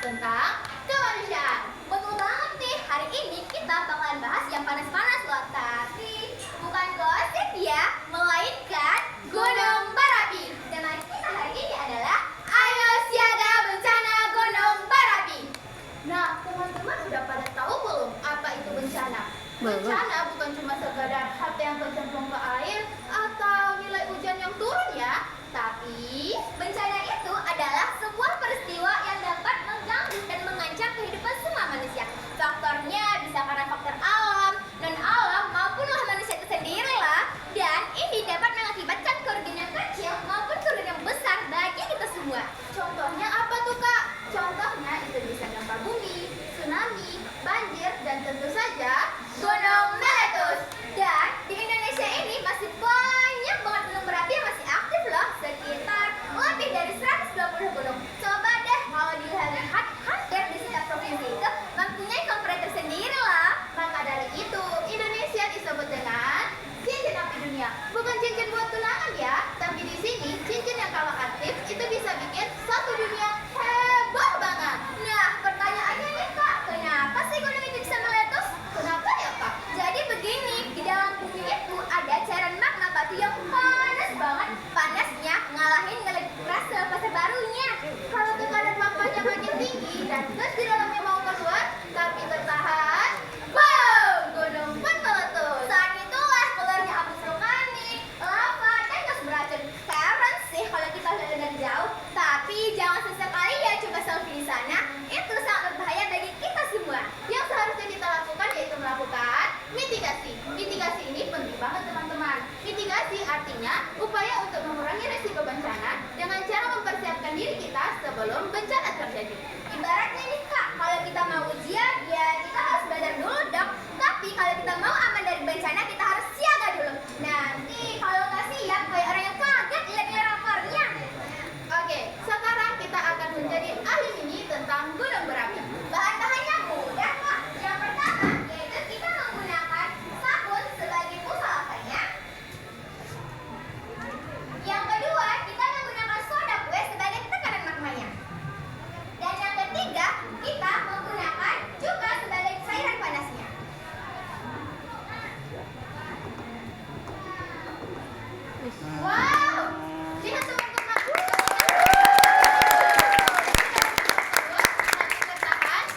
tentang kemanusiaan. Betul banget nih, hari ini kita bakalan bahas yang panas-panas loh. Tapi bukan gosip ya, melainkan gunung berapi. Tema kita hari ini adalah Ayo Siaga Bencana Gunung Berapi. Nah, teman-teman udah pada tahu belum apa itu bencana? Bencana bukan cuma sekadar harta yang tercemplung ke air atau nilai hujan yang turun ya. Tapi bencana itu adalah sebuah peristiwa yang dapat mengganggu dan mengancam kehidupan semua manusia. Faktornya bisa karena faktor alam, non-alam maupun manusia itu sendiri lah. Dan ini dapat mengakibatkan kerugian yang kecil maupun kerugian yang besar bagi kita semua. Contohnya apa tuh Kak? Contohnya itu bisa gempa bumi, tsunami, banjir, dan tentu saja gunung meletus. Dan di Indonesia ini masih banyak banget gunung berapi yang masih aktif loh, sekitar lebih dari 120 gunung. Coba deh kalau dilihat, hampir di setiap provinsi itu mempunyai kompetitor sendiri lah. Maka dari itu Indonesia disebut dengan cincin api dunia. Bukan cincin buat tunangan ya, tapi di sini cincin yang kalau aktif itu bisa bikin satu dunia heboh banget. Nah, pertanyaannya nih Kak, kenapa sih gunung itu bisa meletus? Kenapa ya Kak? Jadi begini, di dalam bumi itu ada cairan magma batu yang panas banget. Panasnya ngalahin rasa fase barunya. Kalau tekanan magmanya makin tinggi dan gas di dalamnya mau keluar, tapi tertahan, boom, gunung pun meletus. Saat itulah keluarnya abu vulkanik, lava, dan gas beracun. Keren sih kalau kita lihat dari jauh. Tapi jangan sesekali ya coba selfie di sana. Itu sangat berbahaya bagi kita semua. Yang seharusnya kita lakukan yaitu melakukan mitigasi. Mitigasi ini penting banget teman-teman. Mitigasi artinya upaya untuk mengurangi resiko bencana dengan cara mempersiapkan diri kita sebelum bencana terjadi. Ibaratnya nih Kak, kalau kita mau ujian ya kita harus belajar dulu dong. Tapi kalau kita mau aman dari bencana kita harus siaga dulu. Nanti kalau nggak siap kayak orang yang kaget lihat rapornya. Oke, sekarang kita akan menjadi ahli ini tentang gunung berapi. Bahan-bahannya mudah Kak. Yang pertama yaitu kita menggunakan sabun sebagai pusat lavanya. Yang kedua kita menggunakan soda kue sebagai tekanan magmanya. Dan yang ketiga kita menggunakan juga sebagai cairan panasnya. Wow, lihat teman-teman.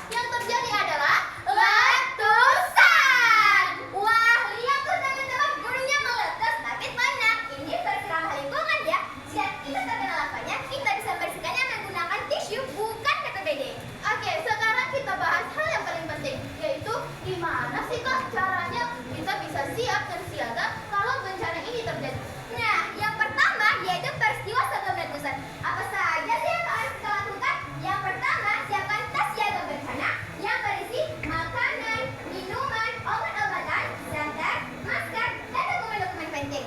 Yang terjadi adalah letusan. Wah, lihat tuh teman-teman, gunungnya meletus tapi tenang. Ini versi ramah lingkungan ya. Jika kita terkena lavanya, kita bisa membersihkannya menggunakan tisu, bukan PPBD. Oke, sekarang kita bahas hal yang paling penting, yaitu gimana sih Kak caranya kita bisa siap dan siaga kalau bencana ini terjadi. Nah, yang pertama yaitu peristiwa sebelum letusan. Apa saja sih yang harus kita lakukan? Yang pertama, siapkan tas siaga bencana yang berisi makanan, minuman, obat-obatan, senter, masker, dan dokumen-dokumen penting.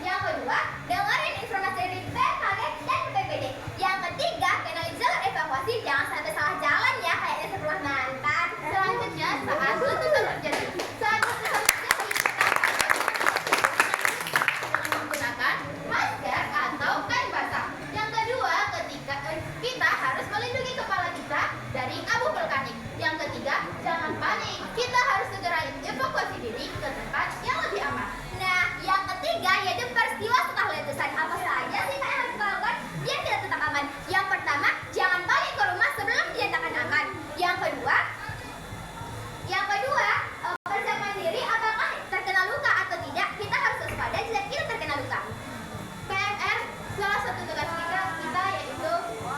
Yang kedua, dengerin informasi dari BMKG dan BPBD. Yang ketiga, kenali jalur evakuasi, jangan sampai salah jalan ya, kayaknya setelah mantan. Selanjutnya, saat letusan terjadi. Saat letusan terjadi, menggunakan masker atau kain basah. Yang kedua, ketika kita harus melindungi kepala kita dari abu vulkanik. Yang ketiga, jangan panik. Kita harus segera evakuasi diri ke tempat yang lebih aman. Nah, yang ketiga yaitu peristiwa setelah letusan. Apa saja sih yang harus kita lakukan biar kita tetap aman? Yang pertama, jangan balik ke rumah sebelum dinyatakan aman. Yang kedua, persiapkan diri apakah terkena luka atau tidak. Kita harus waspada jika kita terkena luka. PMR, salah satu tugas kita yaitu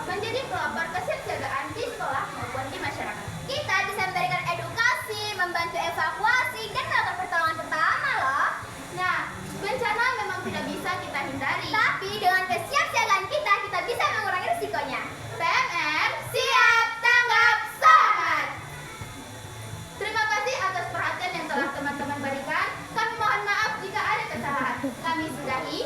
menjadi pelopor kesiapsiagaan di sekolah maupun di masyarakat. Kita bisa memberikan edukasi, membantu evakuasi, dan melakukan pertolongan pertama loh. Nah, bencana memang tidak bisa kita hindari. Tapi dengan kesiapsiagaan kita bisa mengurangi risikonya. PMR, siap, tanggap, semangat! Terima kasih atas perhatian yang telah teman-teman berikan. Kami mohon maaf jika ada kesalahan. Kami sudahi.